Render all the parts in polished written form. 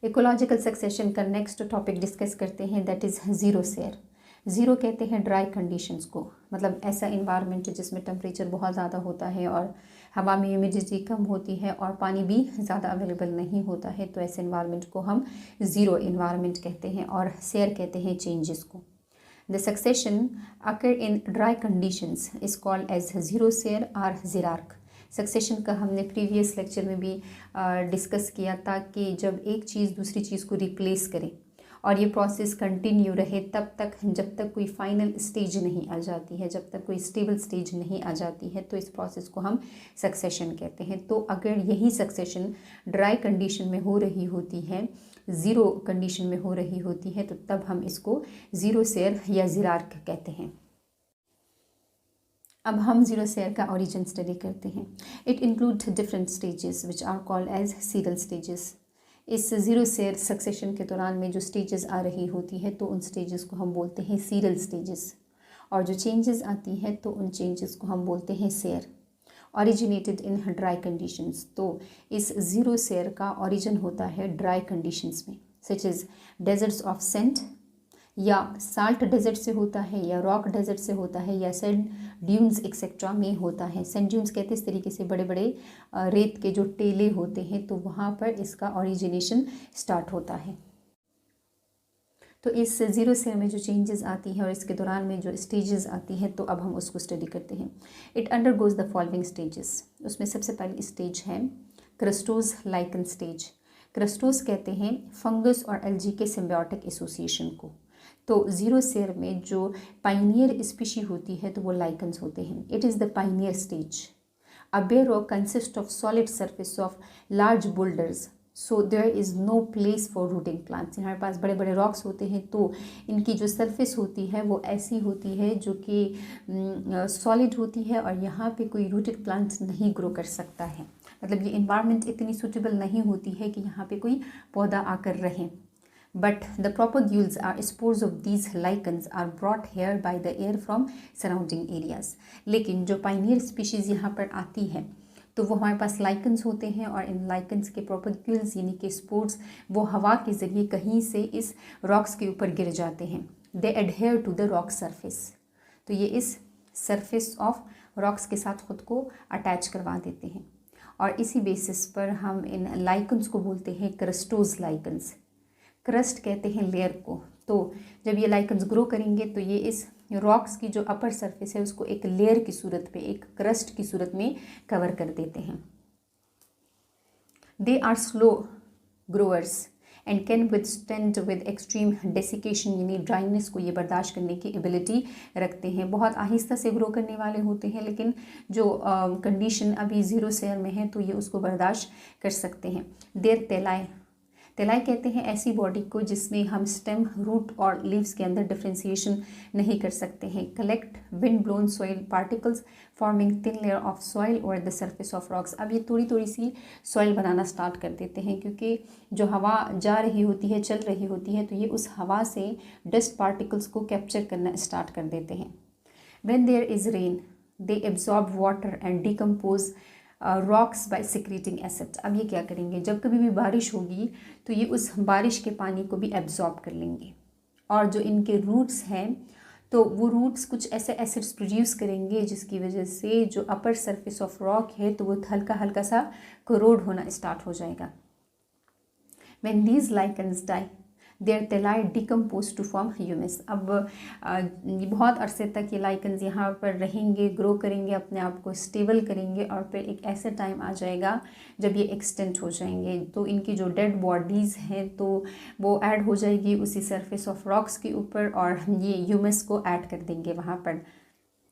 Ecological succession का next topic discuss करते हैं, that is zero share. Zero कहते हैं ड्राई कंडीशंस को, मतलब ऐसा इन्वायरमेंट जिसमें टेम्परेचर बहुत ज़्यादा होता है और हवा में ह्यूमिडिटी कम होती है और पानी भी ज़्यादा अवेलेबल नहीं होता है, तो ऐसे इन्वायरमेंट को हम ज़ीरो इन्वायरमेंट कहते हैं। और सेयर कहते हैं चेंजेस को। The succession occur in dry conditions is called as xerosere और ज़ीरार्क। सक्सेशन का हमने प्रीवियस लेक्चर में भी डिस्कस किया था कि जब एक चीज़ दूसरी चीज़ को रिप्लेस करे और ये प्रोसेस कंटिन्यू रहे तब तक, जब तक कोई फाइनल स्टेज नहीं आ जाती है, जब तक कोई स्टेबल स्टेज नहीं आ जाती है, तो इस प्रोसेस को हम सक्सेशन कहते हैं। तो अगर यही सक्सेशन ड्राई कंडीशन में हो रही होती है, ज़ीरो कंडीशन में हो रही होती है, तो तब हम इसको ज़ीरो सेयर या ज़ीरार्क कहते हैं। अब हम ज़ीरो सेयर का ओरिजिन स्टडी करते हैं। It include different stages which are called as serial stages. इस ज़ीरो सेयर सक्सेशन के दौरान में जो स्टेजेस आ रही होती है तो उन स्टेजेस को हम बोलते हैं सीरियल स्टेजेस, और जो चेंजेस आती है तो उन चेंजेस को हम बोलते हैं share. Originated in dry conditions, तो इस ज़ीरो सेयर का ओरिजिन होता है ड्राई कंडीशंस में, such as deserts of sand, या साल्ट डेजर्ट से होता है, या रॉक डेजर्ट से होता है, या सैंड ड्यून्स एक्सेट्रा में होता है। सैंड ड्यून्स कहते हैं इस तरीके से बड़े बड़े रेत के जो टेले होते हैं, तो वहाँ पर इसका ओरिजिनेशन स्टार्ट होता है। तो इस ज़ीरो सेयर में जो चेंजेस आती हैं और इसके दौरान में जो स्टेजेस आती हैं, तो अब हम उसको स्टडी करते हैं। It undergoes the following stages. उसमें सबसे पहली स्टेज है क्रस्टोज लाइकन स्टेज। क्रस्टोज कहते हैं फंगस और एल्गी के सिम्बायोटिक एसोसिएशन को। तो ज़ीरो सेयर में जो पाइनियर स्पीशी होती है तो वो लाइकन्स होते हैं। It is the pioneer stage. A bare rock consist of solid surface of large boulders, so there is no place for rooting plants. हमारे पास बड़े बड़े रॉक्स होते हैं तो इनकी जो सरफेस होती है वो ऐसी होती है जो कि सॉलिड होती है और यहाँ पे कोई रूटेड प्लांट्स नहीं ग्रो कर सकता है। मतलब ये इन्वायरमेंट इतनी सूटेबल नहीं होती है कि यहाँ पे कोई पौधा आकर रहे। But the propagules or spores of these lichens are brought here by the air from surrounding areas. लेकिन जो पाइनियर स्पीशीज़ यहाँ पर आती है तो वो हमारे पास लाइकन्स होते हैं और इन लाइकन्स के प्रोपेग्यूल्स यानी कि स्पोर्स वो हवा के ज़रिए कहीं से इस रॉक्स के ऊपर गिर जाते हैं। They adhere to the rock surface, तो ये इस सरफेस ऑफ रॉक्स के साथ ख़ुद को अटैच करवा देते हैं और इसी बेसिस पर हम इन लाइकन्स को बोलते हैं क्रस्टोज लाइकन्स। क्रस्ट कहते हैं लेयर को। तो जब ये लाइकन्स ग्रो करेंगे तो ये इस रॉक्स की जो अपर सरफेस है उसको एक लेयर की सूरत में, एक क्रस्ट की सूरत में कवर कर देते हैं। They are slow growers and can withstand with extreme desiccation, यानी ड्राइनेस को ये बर्दाश्त करने की एबिलिटी रखते हैं। बहुत आहिस्ता से ग्रो करने वाले होते हैं, लेकिन जो कंडीशन अभी ज़ीरो सेयर में है तो ये उसको बर्दाश्त कर सकते हैं। देर तेलाए, तेलाई कहते हैं ऐसी बॉडी को जिसमें हम स्टेम, रूट और लीव्स के अंदर डिफ्रेंसिएशन नहीं कर सकते हैं। Collect wind blown soil particles forming thin layer of soil और द सरफेस ऑफ रॉक्स। अब ये थोड़ी थोड़ी सी सॉइल बनाना स्टार्ट कर देते हैं क्योंकि जो हवा जा रही होती है, चल रही होती है, तो ये उस हवा से डस्ट पार्टिकल्स को कैप्चर करना स्टार्ट कर देते हैं। When there is rain they absorb water and decompose rocks by secreting acid. अब ये क्या करेंगे, जब कभी भी बारिश होगी तो ये उस बारिश के पानी को भी एब्जॉर्ब कर लेंगे और जो इनके रूट्स हैं तो वो रूट्स कुछ ऐसे एसिड्स प्रोड्यूस करेंगे जिसकी वजह से जो अपर सरफेस ऑफ रॉक है तो वो हल्का हल्का सा कोरोड होना स्टार्ट हो जाएगा। When these lichens die their thalli decompose to form humus. अब बहुत अरसे तक ये लाइकन्स यहाँ पर रहेंगे, ग्रो करेंगे, अपने आप को स्टेबल करेंगे और फिर एक ऐसा टाइम आ जाएगा जब ये एक्सटेंट हो जाएंगे तो इनकी जो डेड बॉडीज़ हैं तो वो ऐड हो जाएगी उसी सरफेस ऑफ रॉक्स के ऊपर और ये ह्यूमस को ऐड कर देंगे वहाँ पर।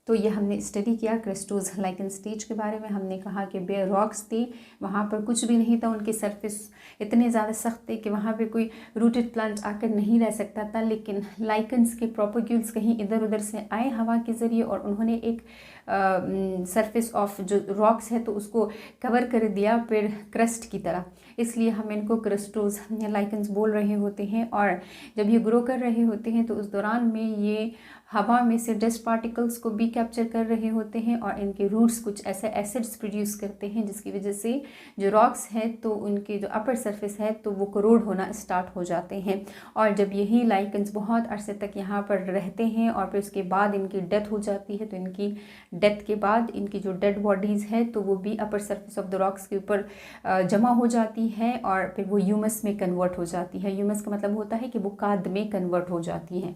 तो ये हमने स्टडी किया क्रिस्टोज लाइकन स्टेज के बारे में। हमने कहा कि बेयर रॉक्स थी, वहाँ पर कुछ भी नहीं था, उनके सरफेस इतने ज़्यादा सख्त थे कि वहाँ पे कोई रूटेड प्लांट आकर नहीं रह सकता था, लेकिन लाइकन्स के प्रोपोग्यूल्स कहीं इधर उधर से आए हवा के ज़रिए और उन्होंने एक सरफेस ऑफ जो रॉक्स है तो उसको कवर कर दिया फिर क्रस्ट की तरह, इसलिए हम इनको क्रिस्टोज लाइकन्स बोल रहे होते हैं। और जब ये ग्रो कर रहे होते हैं तो उस दौरान में ये हवा में से डस्ट पार्टिकल्स को भी कैप्चर कर रहे होते हैं और इनके रूट्स कुछ ऐसे एसिड्स प्रोड्यूस करते हैं जिसकी वजह से जो रॉक्स हैं तो उनके जो अपर सरफेस है तो वो करोड होना स्टार्ट हो जाते हैं। और जब यही लाइकन्स बहुत अरसे तक यहाँ पर रहते हैं और फिर उसके बाद इनकी डेथ हो जाती है तो इनकी डेथ के बाद इनकी जो डेड बॉडीज़ है तो वो भी upper surface of the rocks के ऊपर जमा हो जाती है और फिर वो ह्यूमस में कन्वर्ट हो जाती है। ह्यूमस का मतलब होता है कि वो खाद में कन्वर्ट हो जाती है।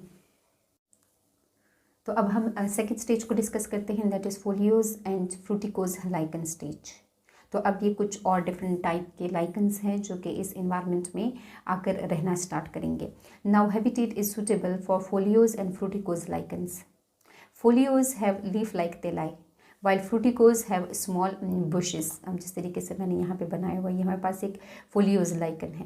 तो अब हम सेकेंड स्टेज को डिस्कस करते हैं, that is foliose and fruticose lichen stage. तो अब ये कुछ और डिफरेंट टाइप के लाइकन्स हैं जो कि इस इन्वायरमेंट में आकर रहना स्टार्ट करेंगे। Now habitat is suitable for foliose and fruticose lichens. Foliose have leaf like thalli while fruticose have small bushes. अब जिस तरीके से मैंने यहाँ पे बनाया हुआ, ये हमारे पास एक फोलियोज लाइकन है,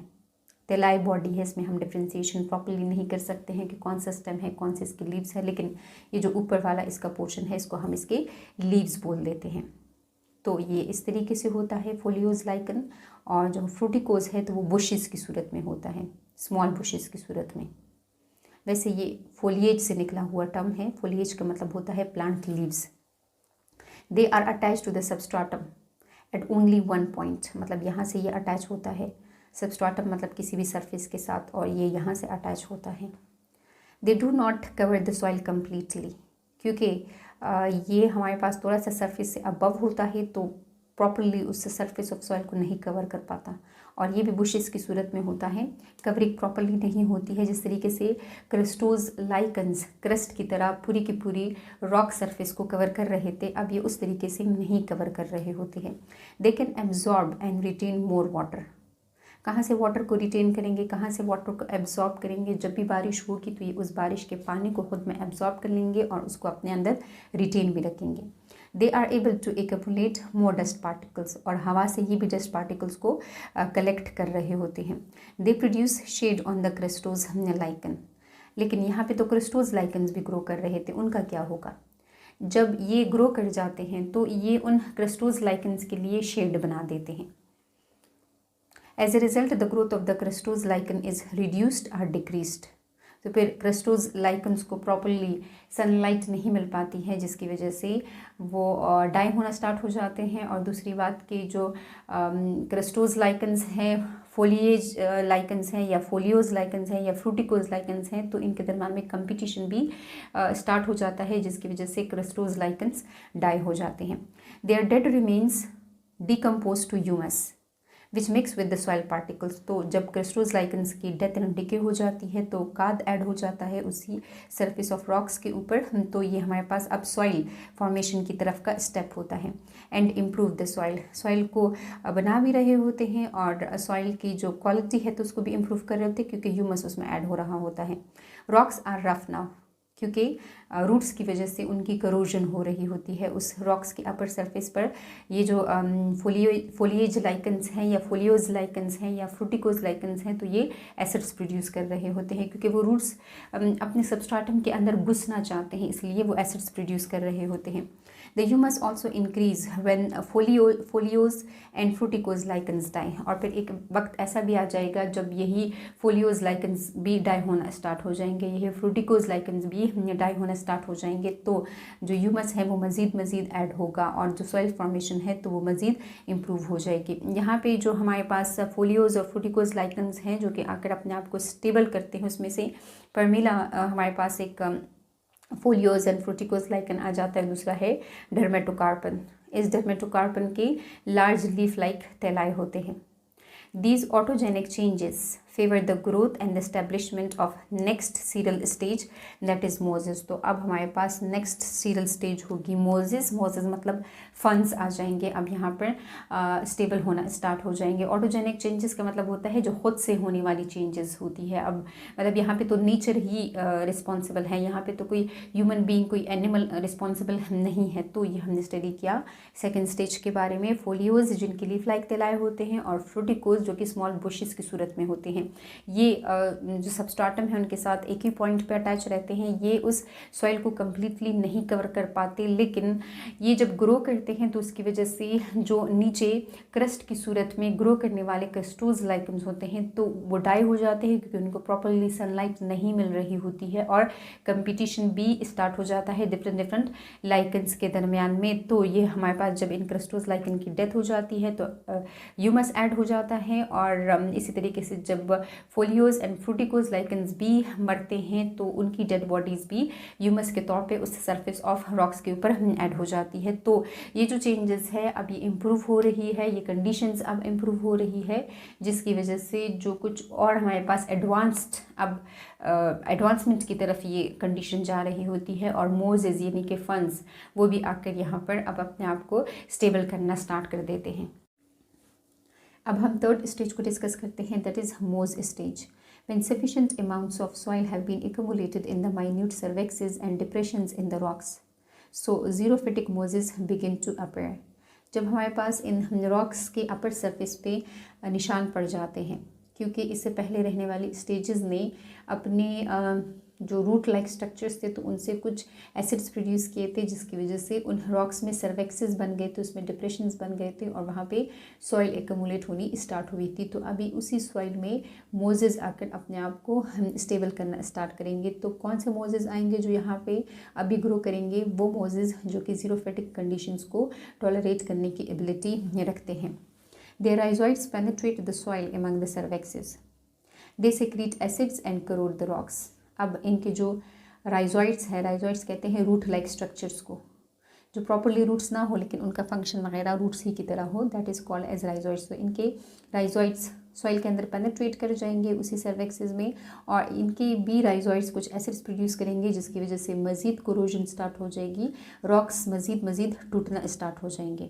तेलाई बॉडी है, इसमें हम डिफ्रेंसिएशन प्रॉपर्ली नहीं कर सकते हैं कि कौन सा स्टेम है कौन से इसके लीव्स है, लेकिन ये जो ऊपर वाला इसका पोर्शन है इसको हम इसके लीव्स बोल देते हैं। तो ये इस तरीके से होता है फोलियोज लाइकन। और जो फ्रूटिकोज है तो वो बुशेस की सूरत में होता है, स्मॉल बुशेस की सूरत में। वैसे ये फोलिएज से निकला हुआ टर्म है। फोलिएज का मतलब होता है plant leaves. They are attach to the substratum at only one point, मतलब यहाँ से ये अटैच होता है, सबस्ट्राटम मतलब किसी भी सरफेस के साथ, और ये यहाँ से अटैच होता है। They do not cover the soil completely, क्योंकि ये हमारे पास थोड़ा सा सरफेस से अबव होता है तो प्रॉपरली उस सरफेस ऑफ सॉइल को नहीं कवर कर पाता। और ये भी बुशेस की सूरत में होता है, कवरिंग प्रॉपरली नहीं होती है। जिस तरीके से क्रिस्टोज लाइकन्स क्रस्ट की तरह पूरी की पूरी रॉक सरफेस को कवर कर रहे थे, अब ये उस तरीके से नहीं कवर कर रहे होते हैं। They can absorb and retain more water. कहाँ से वाटर को रिटेन करेंगे, कहाँ से वाटर को एब्जॉर्ब करेंगे? जब भी बारिश होगी तो ये उस बारिश के पानी को खुद में एब्जॉर्ब कर लेंगे और उसको अपने अंदर रिटेन भी रखेंगे। They are able to accumulate more dust particles, और हवा से ये भी डस्ट पार्टिकल्स को कलेक्ट कर रहे होते हैं। They produce shade on the crustose lichen. लेकिन यहाँ पे तो क्रिस्टोज लाइकन्स भी ग्रो कर रहे थे, उनका क्या होगा? जब ये ग्रो कर जाते हैं तो ये उन क्रिस्टोज लाइकन्स के लिए शेड बना देते हैं। As a result, the growth of the crustose lichen is reduced or decreased. तो फिर क्रिस्टोज लाइकन्स को प्रॉपरली सनलाइट नहीं मिल पाती है, जिसकी वजह से वो डाई होना स्टार्ट हो जाते हैं। और दूसरी बात कि जो क्रिस्टोज लाइकन्स हैं, फोलिएज लाइकन्स हैं या फोलियोज लाइकन्स हैं या फ्रूटिकोज लाइकन्स हैं, तो इनके दरम्यान में कंपटीशन भी स्टार्ट हो जाता है, जिसकी वजह से क्रिस्टोज लाइकन्स डाई हो जाते हैं। Their dead remains decompose to humus which mix with the soil particles. तो जब क्रिस्टोज लाइकन्स की डेथ एंड डिके हो जाती है तो खाद ऐड हो जाता है उसी सरफेस ऑफ रॉक्स के ऊपर, तो ये हमारे पास अब सॉइल फॉर्मेशन की तरफ का स्टेप होता है। And improve the soil, soil को बना भी रहे होते हैं और सॉइल की जो क्वालिटी है तो उसको भी इम्प्रूव कर रहे होते हैं, क्योंकि ह्यूमस उसमें ऐड हो रहा होता है। रॉक्स आर रफ नाउ, क्योंकि रूट्स की वजह से उनकी करोजन हो रही होती है उस रॉक्स के अपर सरफेस पर। ये जो फोलिएज लाइकन्स हैं या फोलियोज लाइकन्स हैं या फ्रूटिकोज लाइकन्स हैं तो ये एसिड्स प्रोड्यूस कर रहे होते हैं, क्योंकि वो रूट्स अपने सबस्ट्राटम के अंदर घुसना चाहते हैं, इसलिए वो एसिड्स प्रोड्यूस कर रहे होते हैं। The humus also increase when foliose and fruticose lichens die. और फिर एक वक्त ऐसा भी आ जाएगा जब यही फोलियोज लाइकन्स भी डाई होना स्टार्ट हो जाएंगे, यही फ्रूटिकोज लाइकन्स भी डाई होना स्टार्ट हो जाएंगे, तो जो ह्यूमस है वो मज़ीद ऐड होगा और जो सॉइल फॉर्मेशन है तो वो मज़ीद इम्प्रूव हो जाएगी। यहाँ पे जो हमारे पास फोलियोज और फ्रूटिकोज लाइकन्स हैं जो कि आकर अपने आप को स्टेबल करते हैं, उसमें से परमिला हमारे पास एक फोलियोज एंड फ्रूटिकोज लाइकन आ जाता है, दूसरा है डर्मेटोकार्पन। इस डर्मेटोकार्पन के लार्ज लीफ लाइक तेलाई होते हैं। These autogenic changes favor the growth and the establishment of next serial stage, that is Moses। तो अब हमारे पास next serial stage होगी Moses। Moses मतलब फंड्स आ जाएंगे, अब यहाँ पर स्टेबल होना स्टार्ट हो जाएंगे। ऑटोजेनिक चेंजेस का मतलब होता है जो खुद से होने वाली चेंजेस होती है। अब मतलब यहाँ पे तो नेचर ही रिस्पॉन्सिबल है, यहाँ पे तो कोई ह्यूमन बीइंग कोई एनिमल रिस्पॉन्सिबल नहीं है। तो ये हमने स्टडी किया सेकेंड स्टेज के बारे में, फोलियोज जिनके लीफ लाइक तेलाए होते हैं और फ्रूटिकोज जो कि स्मॉल बुशेस की सूरत में होते हैं। हैं ये जो सबस्ट्राटम है उनके साथ एक ही पॉइंट पे अटैच रहते हैं, ये उस सॉइल को कम्प्लीटली नहीं कवर कर पाते, लेकिन ये जब ग्रो करते हैं तो उसकी वजह से जो नीचे क्रस्ट की सूरत में ग्रो करने वाले क्रस्टोज लाइकन्स होते हैं तो वो डाई हो जाते हैं क्योंकि उनको प्रॉपरली सनलाइट नहीं मिल रही होती है और कंपटीशन भी स्टार्ट हो जाता है डिफरेंट लाइकन्स के दरमियान में। तो ये हमारे पास जब इन क्रस्टोज लाइकन की डेथ हो जाती है तो ह्यूमस ऐड हो जाता है और इसी तरीके से जब फोलियोज एंड फ्रूटिकोज लाइकन्स भी मरते हैं तो उनकी डेड बॉडीज़ भी ह्यूमस के तौर पे उस सरफेस ऑफ रॉक्स के ऊपर ऐड हो जाती है। तो ये जो चेंजेस है अब ये इम्प्रूव हो रही है, ये कंडीशंस अब इम्प्रूव हो रही है, जिसकी वजह से जो कुछ और हमारे पास एडवांस्ड अब एडवांसमेंट की तरफ ये कंडीशन जा रही होती है और मोजेस यानी कि फंड्स वो भी आकर यहाँ पर अब अपने आप को स्टेबल करना स्टार्ट कर देते हैं। अब हम थर्ड स्टेज को डिस्कस करते हैं, दैट इज़ मोज stage. When sufficient amounts of soil have been accumulated in the minute cervixes and depressions in the rocks, so xerophytic mosses begin to appear. जब हमारे पास इन रॉक्स के upper surface पे निशान पड़ जाते हैं, क्योंकि इससे पहले रहने वाली स्टेजेस ने अपने जो रूट लाइक स्ट्रक्चर्स थे तो उनसे कुछ एसिड्स प्रोड्यूस किए थे, जिसकी वजह से उन रॉक्स में सर्वेक्सेस बन गए थे, उसमें डिप्रेशंस बन गए थे और वहाँ पे सॉइल एक्यूमुलेट होनी स्टार्ट हुई थी। तो अभी उसी सॉइल में मोजेस आकर अपने आप को हम स्टेबल करना स्टार्ट करेंगे। तो कौन से मोजेस आएंगे जो यहाँ पे अभी ग्रो करेंगे? वो मोजेस जो कि जीरोफिटिक कंडीशंस को टॉलरेट करने की एबिलिटी रखते हैं। Their rhizoids penetrate the soil among the cervixes. They secrete acids and corrode the rocks. अब इनके जो राइजॉइड्स हैं, राइजॉइड्स कहते हैं रूट लाइक स्ट्रक्चर्स को, जो प्रॉपरली रूट्स ना हो लेकिन उनका फंक्शन वगैरह रूट्स ही की तरह हो, that is called as rhizoids. तो इनके राइजॉइड्स सॉइल के अंदर पेनेट्रेट कर जाएंगे उसी सर्वेक्सेस में और इनके भी राइजॉइड्स कुछ एसिड्स प्रोड्यूस करेंगे, जिसकी वजह से मज़ीद कोरोजन स्टार्ट हो जाएगी, रॉक्स मज़ीद टूटना स्टार्ट हो जाएंगे।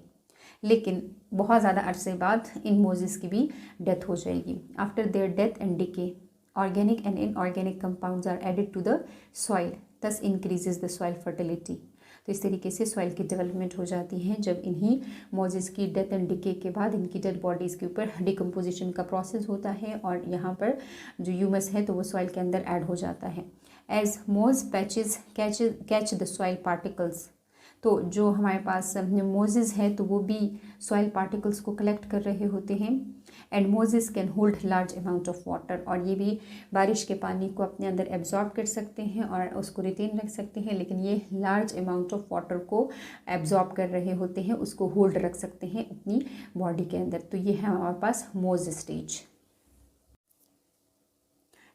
लेकिन बहुत ज़्यादा अरसे बाद इन मोजेस की भी डेथ हो जाएगी। After their death and decay organic and inorganic compounds are added to the soil, thus increases the soil fertility. तो इस तरीके से सॉइल की डेवलपमेंट हो जाती है जब इन्हीं मोजेस की डेथ एंड डिके के बाद इनकी डेड बॉडीज़ के ऊपर डिकम्पोजिशन का प्रोसेस होता है और यहाँ पर जो ह्यूमस है तो वो सॉइल के अंदर ऐड हो जाता है। एज मोज patches catch the soil particles, तो जो हमारे पास मोजेस है तो वो भी सॉइल पार्टिकल्स को कलेक्ट कर रहे होते हैं। And Moses can hold large amount of water, और ये भी बारिश के पानी को अपने अंदर एब्जॉर्ब कर सकते हैं और उसको रिटेन रख सकते हैं, लेकिन ये लार्ज अमाउंट ऑफ वाटर को एब्जॉर्ब कर रहे होते हैं, उसको होल्ड रख सकते हैं अपनी बॉडी के अंदर। तो ये है हमारे पास moss stage.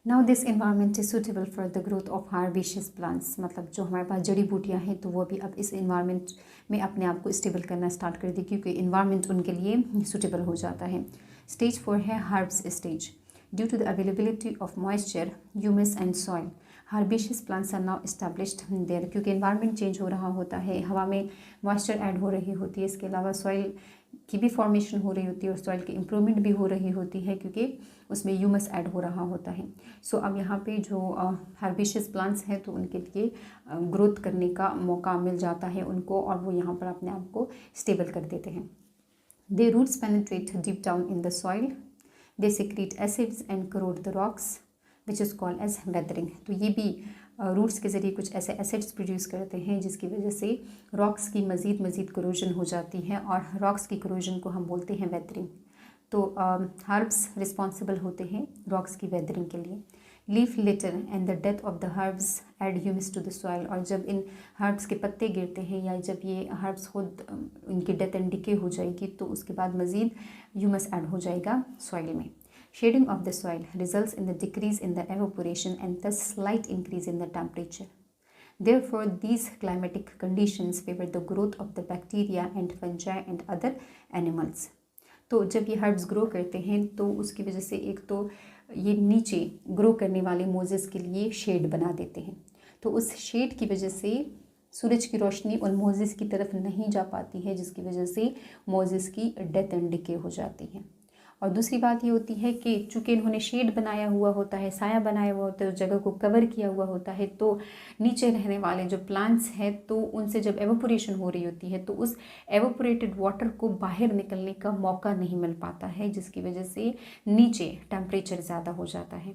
Now this environment is suitable for the growth of herbaceous plants, मतलब जो हमारे पास जड़ी बूटियाँ हैं तो वो भी अब इस इन्वायरमेंट में अपने आप को स्टेबल करना स्टार्ट कर दी क्योंकि इन्वायरमेंट उनके लिए सूटेबल हो जाता है। स्टेज 4 है herbs stage. Due to the availability of moisture, humus and soil, herbaceous plants are now established there, क्योंकि इन्वायरमेंट चेंज हो रहा होता है, हवा में मॉइस्चर ऐड हो रही होती है, इसके अलावा सॉइल की भी फॉर्मेशन हो रही होती है और सॉइल की इम्प्रूवमेंट भी हो रही होती है क्योंकि उसमें ह्यूमस ऐड हो रहा होता है। सो अब यहाँ पे जो हर्बिशियस प्लांट्स हैं तो उनके लिए ग्रोथ करने का मौका मिल जाता है उनको और वो यहाँ पर अपने आप को स्टेबल कर देते हैं। They roots penetrate deep down in the soil, they secrete acids and corrode the rocks which is called as weathering. तो ये भी रूट्स के ज़रिए कुछ ऐसे एसिड्स प्रोड्यूस करते हैं जिसकी वजह से रॉक्स की मज़ीद करोजन हो जाती है और रॉक्स की करोजन को हम बोलते हैं वेदरिंग। तो हर्ब्स रिस्पॉन्सिबल होते हैं रॉक्स की वेदरिंग के लिए। Leaf litter and the death of the herbs add humus to the soil, और जब इन हर्ब्स के पत्ते गिरते हैं या जब ये हर्ब्स खुद इनकी डेथ एंड डिके हो जाएगी तो उसके बाद मज़ीद ह्यूमस ऐड हो जाएगा सॉइल में। Shading of the soil results in the decrease in the evaporation and thus slight increase in the temperature. Therefore, these climatic conditions favor the growth of the bacteria and fungi and other animals. तो जब ये herbs grow करते हैं तो उसकी वजह से एक तो ये नीचे ग्रो करने वाले मोजेस के लिए शेड बना देते हैं, तो उस शेड की वजह से सूरज की रोशनी उन मोजेस की तरफ नहीं जा पाती है जिसकी वजह से मोजेस की डेथ एंड डिके हो जाती है। और दूसरी बात ये होती है कि चूँकि इन्होंने शेड बनाया हुआ होता है, साया बनाया हुआ होता है, उस जगह को कवर किया हुआ होता है, तो नीचे रहने वाले जो प्लांट्स हैं तो उनसे जब एवोपोरेशन हो रही होती है तो उस एवोपोरेटेड वाटर को बाहर निकलने का मौका नहीं मिल पाता है, जिसकी वजह से नीचे टेम्परेचर ज़्यादा हो जाता है।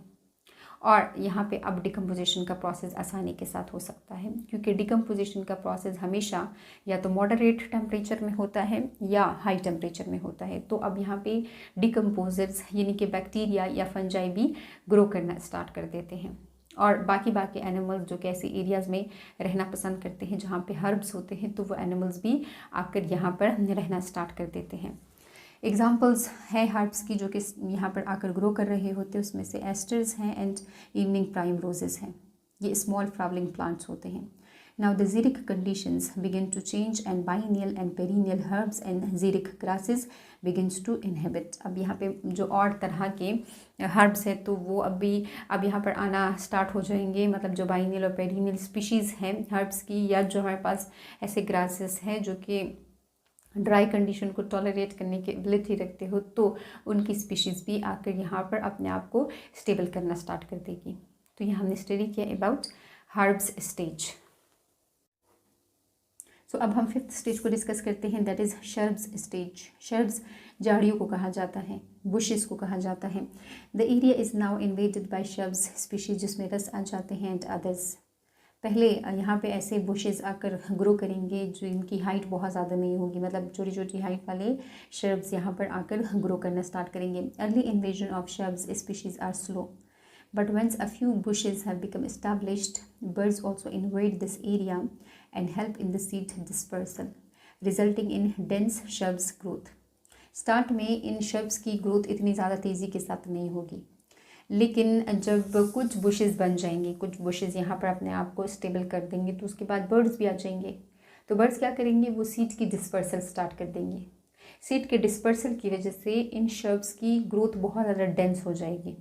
और यहाँ पे अब डिकम्पोजिशन का प्रोसेस आसानी के साथ हो सकता है, क्योंकि डिकम्पोजिशन का प्रोसेस हमेशा या तो मॉडरेट टेम्परेचर में होता है या हाई टेम्परेचर में होता है। तो अब यहाँ पे डिकम्पोजर्स यानी कि बैक्टीरिया या फंजाई भी ग्रो करना स्टार्ट कर देते हैं। और बाकी एनिमल्स जो कि ऐसे एरियाज़ में रहना पसंद करते हैं जहाँ पे हर्ब्स होते हैं, तो वो एनिमल्स भी आकर यहाँ पर रहना स्टार्ट कर देते हैं। एग्जाम्पल्स है हर्ब्स की जो कि यहाँ पर आकर ग्रो कर रहे होते हैं, उसमें से एस्टर्स हैं एंड इवनिंग प्राइम रोजेस हैं। ये स्मॉल फ्लावरिंग प्लांट्स होते हैं। Now the xeric conditions begin to change and biennial and perennial herbs and xeric grasses begins to inhabit। अब यहाँ पे जो और तरह के हर्ब्स है तो वो अब यहाँ पर आना स्टार्ट हो जाएंगे, मतलब जो बाइनियल और पेरिनियल स्पीशीज़ हैं हर्ब्स की, या जो हमारे पास ऐसे ग्रासेस हैं जो कि ड्राई कंडीशन को टॉलरेट करने की एबिलिटी रखते हो, तो उनकी स्पीशीज़ भी आकर यहाँ पर अपने आप को स्टेबल करना स्टार्ट कर देगी। तो यहाँ हमने स्टडी किया अबाउट हर्ब्स स्टेज। सो अब हम 5th स्टेज को डिस्कस करते हैं, that is shrubs stage. Shrubs झाड़ियों को कहा जाता है, बुशेस को कहा जाता है। The area is now invaded by shrubs species, जिसमें रस आ जाते हैं एंड अदर्स। पहले यहाँ पे ऐसे बुशेस आकर ग्रो करेंगे जो इनकी हाइट बहुत ज़्यादा नहीं होगी, मतलब छोटी छोटी हाइट वाले शर्ब्स यहाँ पर आकर ग्रो करना स्टार्ट करेंगे। Early invasion of shrubs species are slow, but once a few bushes have become established, birds also invade this area and help in the seed dispersal, resulting in dense shrubs growth। Start में इन shrubs की growth इतनी ज़्यादा तेज़ी के साथ नहीं होगी, लेकिन जब कुछ बुशेस बन जाएंगे, कुछ बुशेस यहाँ पर अपने आप को स्टेबल कर देंगे, तो उसके बाद बर्ड्स भी आ जाएंगे। तो बर्ड्स क्या करेंगे, वो सीड की डिस्पर्सल स्टार्ट कर देंगे। सीड के डिस्पर्सल की वजह से इन shrubs की ग्रोथ बहुत ज़्यादा डेंस हो जाएगी,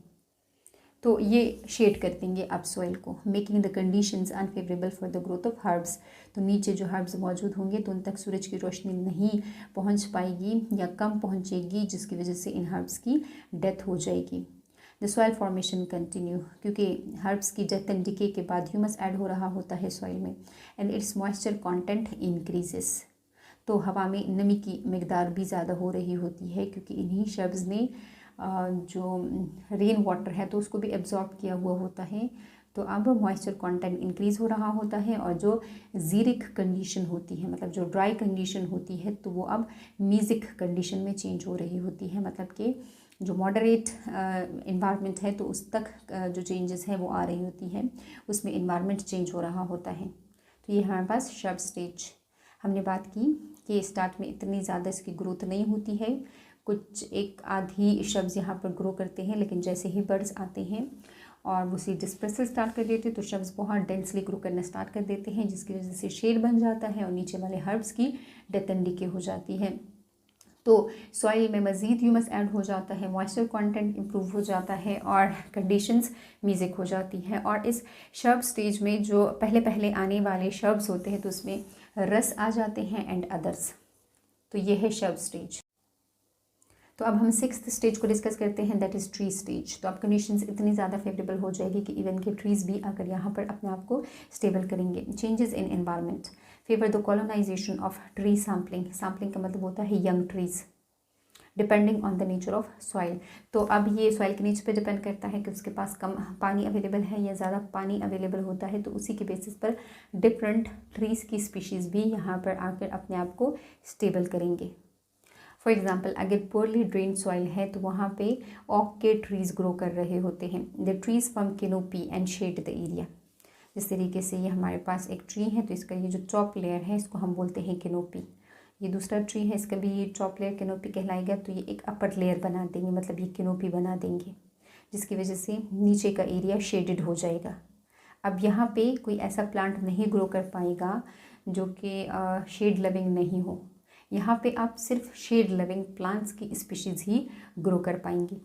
तो ये शेड कर देंगे अब सॉइल को, making the conditions unfavourable for the growth of herbs. तो नीचे जो हर्ब्स मौजूद होंगे तो उन तक सूरज की रोशनी नहीं पहुंच पाएगी या कम पहुंचेगी, जिसकी वजह से इन हर्ब्स की डेथ हो जाएगी। द सॉइल फॉर्मेशन कंटिन्यू, क्योंकि हर्ब्स की डेथ एंड डिके के बाद ह्यूमस ऐड हो रहा होता है सॉइल में, and it's moisture content increases. तो हवा में नमी की मिकदार भी ज़्यादा हो रही होती है, क्योंकि इन्हीं शर्ब्स ने जो रेन वाटर है तो उसको भी एब्जॉर्ब किया हुआ होता है। तो अब मॉइस्चर कंटेंट इंक्रीज़ हो रहा होता है, और जो जीरिक कंडीशन होती है, मतलब जो ड्राई कंडीशन होती है, तो वो अब मीजिक कंडीशन में चेंज हो रही होती है। मतलब कि जो मॉडरेट इन्वायरमेंट है तो उस तक जो चेंजेस हैं वो आ रही होती है, उसमें इन्वायरमेंट चेंज हो रहा होता है। तो ये हमारे पास शर्ब स्टेज। हमने बात की कि स्टार्ट में इतनी ज़्यादा इसकी ग्रोथ नहीं होती है, कुछ एक आधी शब्द यहाँ पर ग्रो करते हैं, लेकिन जैसे ही बर्ड्स आते हैं और वो सीड डिस्पर्सल स्टार्ट कर देते हैं तो शब्द बहुत डेंसली ग्रो करना स्टार्ट कर देते हैं, जिसकी वजह से शेड बन जाता है और नीचे वाले हर्ब्स की डेथ एंड डिके हो जाती है। तो सॉइल में मज़ीद ह्यूमस ऐड हो जाता है, मॉइस्चर कंटेंट इम्प्रूव हो जाता है और कंडीशंस म्यूजिक हो जाती है। और इस शर्ब स्टेज में जो पहले पहले आने वाले शर्ब्स होते हैं तो उसमें रस आ जाते हैं एंड अदर्स। तो ये है शर्ब स्टेज। तो अब हम 6th स्टेज को डिस्कस करते हैं, दैट इज़ ट्री स्टेज। तो अब कंडीशंस इतनी ज़्यादा फेवरेबल हो जाएगी कि इवन के ट्रीज़ भी आकर यहाँ पर अपने आप को स्टेबल करेंगे। Changes in environment favour the colonisation of tree sampling. Sampling का मतलब होता है young trees, depending on the nature of soil. तो अब ये सॉइल के नेचर पे डिपेंड करता है कि उसके पास कम पानी अवेलेबल है या ज़्यादा पानी अवेलेबल होता है, तो उसी के बेसिस पर डिफरेंट ट्रीज़ की स्पीशीज़ भी यहाँ पर आकर अपने आप को स्टेबल करेंगे। फॉर एग्ज़ाम्पल, अगर पोरली ड्रेन सॉइल है तो वहाँ पे ओक के ट्रीज़ ग्रो कर रहे होते हैं। The trees form canopy and shade the area. जिस तरीके से ये हमारे पास एक ट्री है तो इसका ये जो टॉप लेयर है इसको हम बोलते हैं कैनोपी। ये दूसरा ट्री है, इसका भी ये टॉप लेयर कैनोपी कहलाएगा, तो ये एक अपर लेयर बना देंगे, मतलब ये कैनोपी बना देंगे, जिसकी वजह से नीचे का एरिया शेडेड हो जाएगा। अब यहाँ पे कोई ऐसा प्लांट नहीं ग्रो कर पाएगा जो कि शेड लविंग नहीं हो। यहाँ पे आप सिर्फ शेड लविंग प्लांट्स की स्पीशीज़ ही ग्रो कर पाएंगी।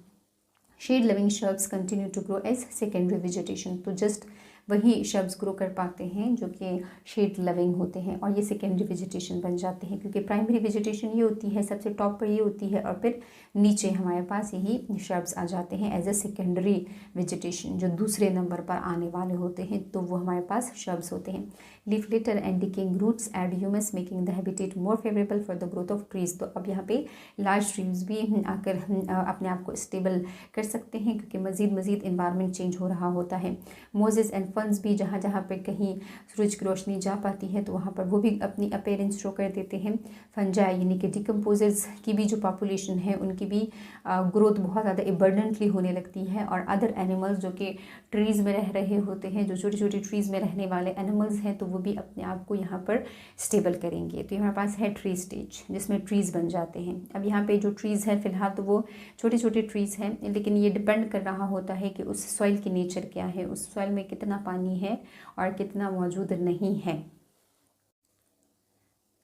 Shade loving shrubs continue to grow as secondary vegetation. तो जस्ट वही शब्स ग्रो कर पाते हैं जो कि शेड लविंग होते हैं, और ये सेकेंडरी वेजिटेशन बन जाते हैं, क्योंकि प्राइमरी वेजिटेशन ये होती है, सबसे टॉप पर ये होती है, और फिर नीचे हमारे पास यही शब्स आ जाते हैं एज ए सेकेंडरी वेजिटेशन, जो दूसरे नंबर पर आने वाले होते हैं, तो वो हमारे पास शब्स होते हैं। Leaf litter and decaying roots add humus making the habitat more favourable for the growth of trees. तो अब यहाँ पे लार्ज ट्रीज भी आकर अपने आप को स्टेबल कर सकते हैं, क्योंकि मज़ीद इन्वायरमेंट चेंज हो रहा होता है। मोजेस एंड फंस भी जहाँ जहाँ पर कहीं सूरज की रोशनी जा पाती है तो वहाँ पर वो भी अपनी अपीयरेंस शो कर देते हैं। फंजाई यानी कि डिकम्पोजर्स की भी जो पॉपुलेशन है उनकी भी ग्रोथ बहुत ज़्यादा एबंडेंटली होने लगती है, और अदर एनिमल्स जो कि ट्रीज़ में रह रहे होते हैं, जो छोटी छोटी ट्रीज़ में रहने वाले एनिमल्स हैं, तो वो भी अपने आप को यहाँ पर स्टेबल करेंगे। तो हमारे पास है ट्री स्टेज जिसमें ट्रीज़ बन जाते हैं। अब यहाँ पे जो ट्रीज़ है फिलहाल तो वो छोटे छोटे ट्रीज़ हैं, लेकिन ये डिपेंड कर रहा होता है कि उस सॉइल की नेचर क्या है, उस सॉइल में कितना पानी है और कितना मौजूद नहीं है।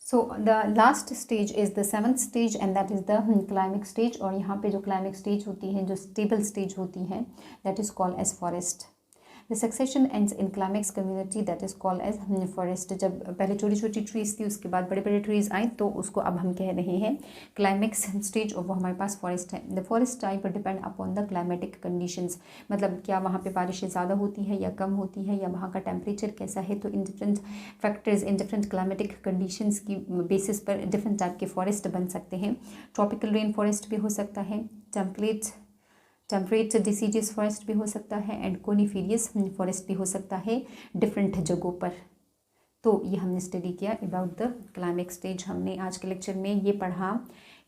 So the last stage is the 7th stage and that is the climax stage. और यहाँ पे जो क्लाइमेक्स स्टेज होती है, जो स्टेबल स्टेज होती है, that is called as forest. The succession ends in climax community that is called as forest. जब पहले छोटी छोटी ट्रीज़ थी, उसके बाद बड़े बड़े ट्रीज़ आए, तो उसको अब हम कह रहे हैं क्लाइमेक्स स्टेज, और वो हमारे पास फॉरेस्ट है। The forest type depend upon the climatic conditions, मतलब क्या वहाँ पे बारिशें ज़्यादा होती है या कम होती है, या वहाँ का टेम्परेचर कैसा है। तो in different factors, in different climatic conditions की बेसिस पर डिफरेंट टाइप के फॉरेस्ट बन सकते हैं। ट्रॉपिकल रेन फॉरेस्ट भी हो सकता है, टेम्परेट डिसीडियस फॉरेस्ट भी हो सकता है, एंड कोनिफेरियस फॉरेस्ट भी हो सकता है डिफरेंट जगहों पर। तो ये हमने स्टडी किया अबाउट द क्लाइमेक्स स्टेज। हमने आज के लेक्चर में ये पढ़ा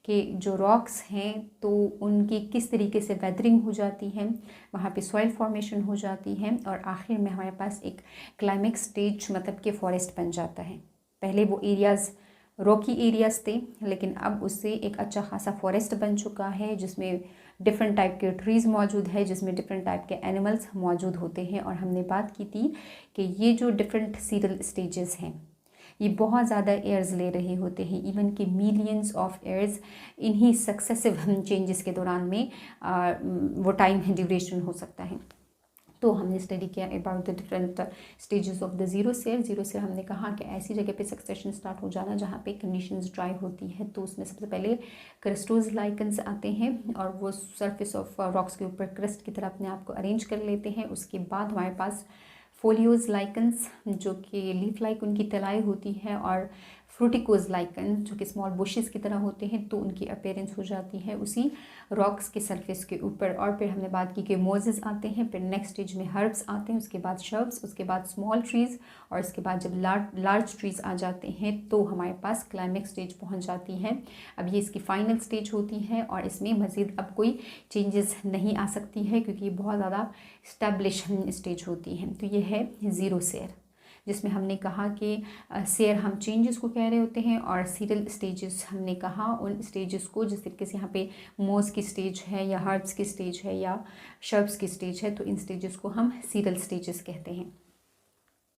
कि जो रॉक्स हैं तो उनकी किस तरीके से वेदरिंग हो जाती है, वहाँ पे सॉइल फॉर्मेशन हो जाती है, और आखिर में हमारे पास एक क्लाइमेक्स स्टेज मतलब कि फॉरेस्ट बन जाता है। पहले वो एरियाज़ रॉकी एरियाज़ थे, लेकिन अब उससे एक अच्छा खासा फॉरेस्ट बन चुका है, जिसमें डिफरेंट टाइप के ट्रीज़ मौजूद है, जिसमें डिफरेंट टाइप के एनिमल्स मौजूद होते हैं। और हमने बात की थी कि ये जो डिफरेंट सीरियल स्टेजेस हैं, ये बहुत ज़्यादा एयर्स ले रहे होते हैं, इवन कि मिलियंस ऑफ एयर्स इन्हीं सक्सेसिव चेंजेस के दौरान में वो टाइम ड्यूरेशन हो सकता है। तो हमने स्टडी किया about the different stages of the zero share. हमने कहा कि ऐसी जगह पे सक्सेशन स्टार्ट हो जाना जहाँ पे कंडीशंस ड्राई होती है, तो उसमें सबसे पहले क्रस्टोज लाइकन्स आते हैं, और वो सरफेस ऑफ रॉक्स के ऊपर क्रस्ट की तरह अपने आप को अरेंज कर लेते हैं। उसके बाद हमारे पास फोलियोज लाइकन्स, जो कि लीफ लाइक उनकी तलाई होती है, और फ्रूटिकोज लाइकन जो कि स्मॉल बुशेस की तरह होते हैं, तो उनकी अपीयरेंस हो जाती है उसी रॉक्स के सरफेस के ऊपर। और फिर हमने बात की कि मोजेस आते हैं, फिर नेक्स्ट स्टेज में हर्ब्स आते हैं, उसके बाद शर्ब्स, उसके बाद स्मॉल ट्रीज़, और इसके बाद जब लार्ज ट्रीज़ आ जाते हैं तो हमारे पास क्लाइमेक्स स्टेज पहुंच जाती है। अब ये इसकी फाइनल स्टेज होती है, और इसमें मज़ीद अब कोई चेंजेस नहीं आ सकती है, क्योंकि ये बहुत ज़्यादा स्टैब्लिश स्टेज होती है। तो ये है ज़ीरो सेयर, जिसमें हमने कहा कि सेयर हम चेंजेस को कह रहे होते हैं, और सीरियल स्टेजेस हमने कहा उन स्टेजेस को, जिस तरीके से यहाँ पे मोज की स्टेज है, या हर्ब्स की स्टेज है, या शर्ब्स की स्टेज है, तो इन स्टेजेस को हम सीरियल स्टेजेस कहते हैं।